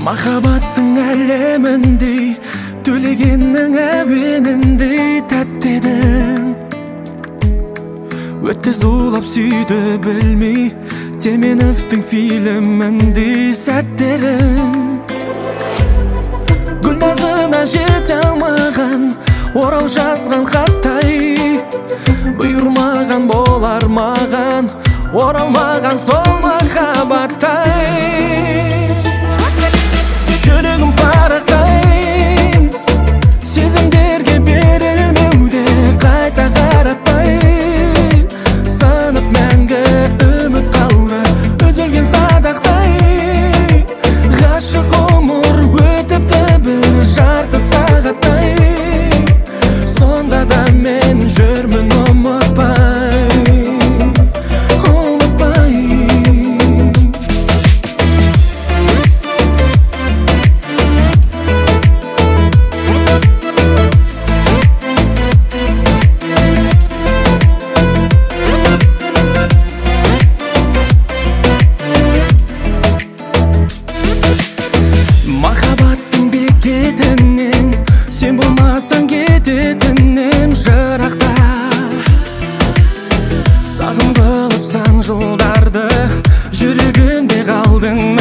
Махаббаттың әлеміндей, төлегеннің әуеніндей тәтті едің. Өтті зулап сүйді білмей, Теменовтың фильміндей сәттерің. Гүлназына жете алмаған, орал жазған хаттай, бұйырмаған болар маған, оралмаған сол махаббаттай. Жүрегім парақтай, сезімдерге берілмеуде қайта қаратпай, сынып мәңгі үміт қалды үзілген садақтай. Ғашық ғұмыр өтіпті бір жарты сағаттай, сонда да мен жүрмін ұмытпай. Махаббаттың бекетінен сен болмасаң кететінім жырақта. Сағым қылып сан жылдарды жүрегімде қалдың